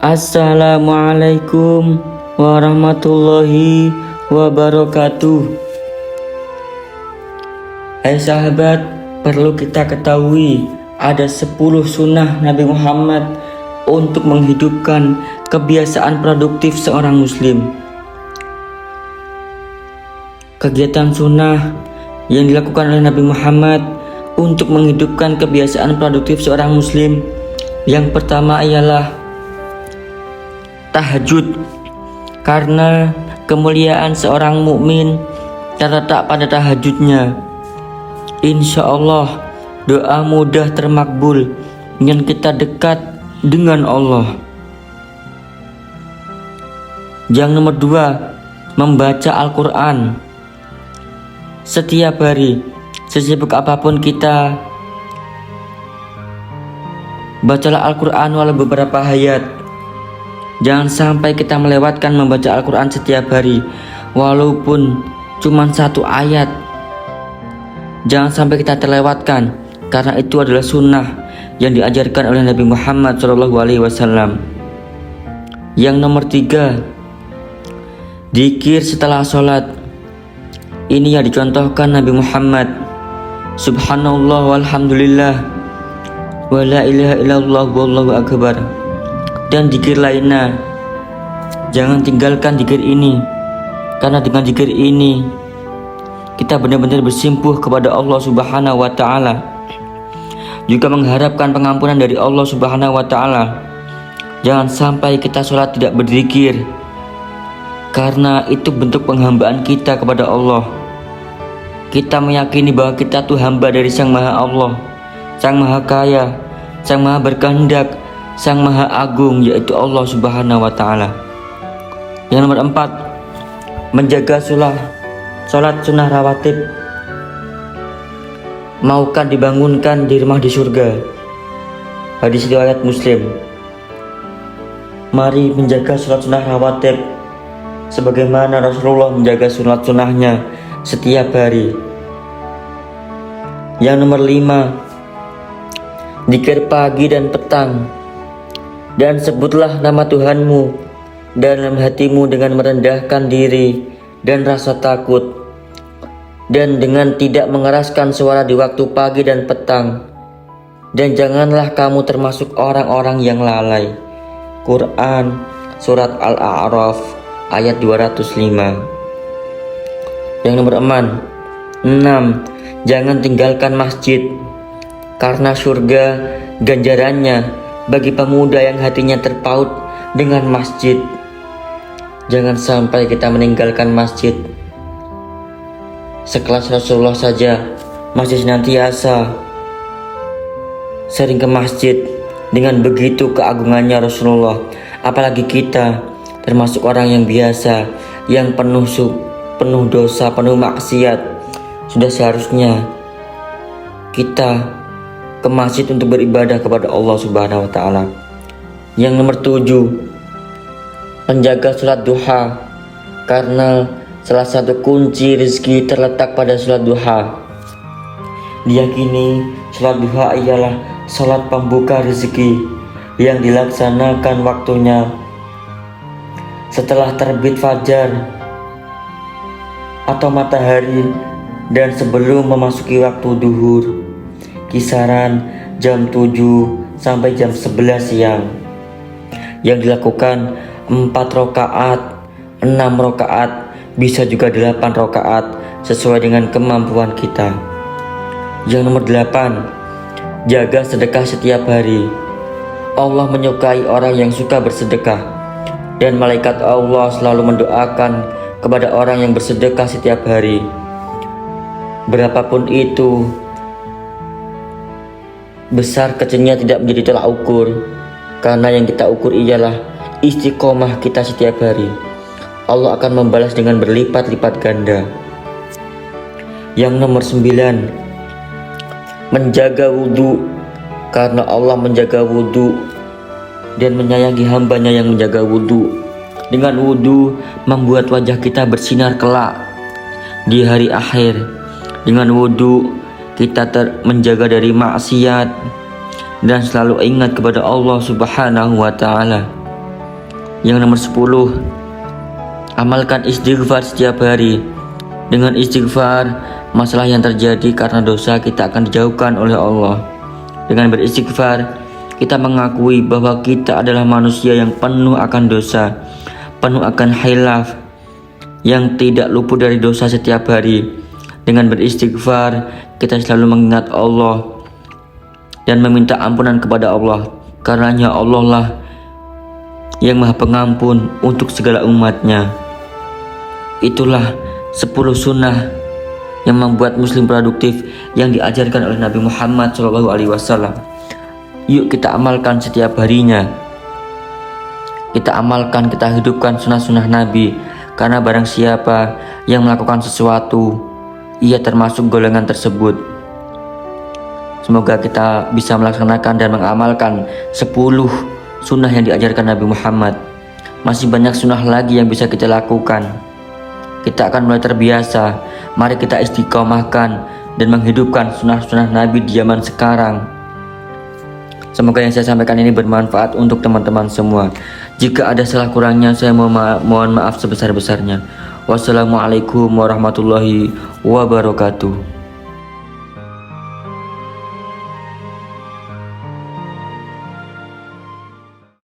Assalamualaikum warahmatullahi wabarakatuh. Hai sahabat, perlu kita ketahui ada 10 sunnah Nabi Muhammad untuk menghidupkan kebiasaan produktif seorang muslim. Kegiatan sunnah yang dilakukan oleh Nabi Muhammad untuk menghidupkan kebiasaan produktif seorang muslim, yang pertama ialah tahajud, karena kemuliaan seorang mukmin terletak pada tahajudnya. Insya Allah doa mudah termakbul dan kita dekat dengan Allah. Yang nomor 2, membaca Al-Quran. Setiap hari, sesibuk apapun kita, bacalah Al-Quran walau beberapa ayat. Jangan sampai kita melewatkan membaca Al-Quran setiap hari, walaupun cuma 1 ayat. Jangan sampai kita terlewatkan, karena itu adalah sunnah yang diajarkan oleh Nabi Muhammad SAW. Yang nomor 3, dzikir setelah sholat. Ini yang dicontohkan Nabi Muhammad: Subhanallah walhamdulillah wa la ilaha illallah wallahu akbar, dan dzikir lainnya. Jangan tinggalkan dzikir ini, karena dengan dzikir ini kita benar-benar bersimpuh kepada Allah Subhanahu wa taala, juga mengharapkan pengampunan dari Allah Subhanahu wa taala. Jangan sampai kita sholat tidak berzikir, karena itu bentuk penghambaan kita kepada Allah. Kita meyakini bahwa kita tuh hamba dari Sang Maha Allah, Sang Maha Kaya, Sang Maha Berkehendak, Sang Maha Agung, yaitu Allah Subhanahu wa taala. Yang nomor 4, menjaga sholat sunnah rawatib. Maukan dibangunkan di rumah di surga. Hadis riwayat Muslim. Mari menjaga sholat sunnah rawatib sebagaimana Rasulullah menjaga sunnah-sunnahnya setiap hari. Yang nomor 5, dzikir pagi dan petang. Dan sebutlah nama Tuhanmu dalam hatimu dengan merendahkan diri dan rasa takut, dan dengan tidak mengeraskan suara di waktu pagi dan petang. Dan janganlah kamu termasuk orang-orang yang lalai. Quran Surat Al-A'raf ayat 205. Yang nomor 6, jangan tinggalkan masjid, karena surga ganjarannya bagi pemuda yang hatinya terpaut dengan masjid. Jangan sampai kita meninggalkan masjid. Sekelas Rasulullah saja masih senantiasa sering ke masjid. Dengan begitu keagungannya Rasulullah, apalagi kita termasuk orang yang biasa, yang penuh dosa, penuh maksiat. Sudah seharusnya kita ke masjid untuk beribadah kepada Allah Subhanahu wa taala. Yang nomor 7, menjaga sholat duha, karena salah satu kunci rezeki terletak pada sholat duha. Diyakini sholat duha ialah sholat pembuka rezeki yang dilaksanakan waktunya setelah terbit fajar atau matahari dan sebelum memasuki waktu duhur, kisaran jam 7 sampai jam 11 siang, yang dilakukan 4 rakaat, 6 rakaat, bisa juga 8 rakaat sesuai dengan kemampuan kita. Yang nomor 8, jaga sedekah setiap hari. Allah menyukai orang yang suka bersedekah, dan malaikat Allah selalu mendoakan kepada orang yang bersedekah setiap hari. Berapapun itu, besar kecilnya tidak menjadi tolak ukur, karena yang kita ukur ialah istiqomah kita setiap hari. Allah akan membalas dengan berlipat-lipat ganda. Yang nomor 9, menjaga wudhu, karena Allah menjaga wudhu dan menyayangi hambanya yang menjaga wudhu. Dengan wudhu membuat wajah kita bersinar kelak di hari akhir. Dengan wudhu kita menjaga dari maksiat dan selalu ingat kepada Allah Subhanahu wa taala. Yang nomor 10, amalkan istighfar setiap hari. Dengan istighfar, masalah yang terjadi karena dosa kita akan dijauhkan oleh Allah. Dengan beristighfar, kita mengakui bahwa kita adalah manusia yang penuh akan dosa, penuh akan khilaf, yang tidak luput dari dosa setiap hari. Dengan beristighfar, kita selalu mengingat Allah dan meminta ampunan kepada Allah, karenanya Allah lah yang maha pengampun untuk segala umatnya. Itulah 10 sunnah yang membuat muslim produktif yang diajarkan oleh Nabi Muhammad SAW. Yuk kita amalkan setiap harinya. Kita amalkan, kita hidupkan sunnah-sunnah Nabi, karena barang siapa yang melakukan sesuatu, ia termasuk golongan tersebut. Semoga kita bisa melaksanakan dan mengamalkan 10 sunnah yang diajarkan Nabi Muhammad. Masih banyak sunnah lagi yang bisa kita lakukan. Kita akan mulai terbiasa. Mari kita istiqomahkan dan menghidupkan sunnah-sunnah Nabi di zaman sekarang. Semoga yang saya sampaikan ini bermanfaat untuk teman-teman semua. Jika ada salah kurangnya, saya mohon maaf sebesar-besarnya. Wassalamualaikum warahmatullahi wabarakatuh.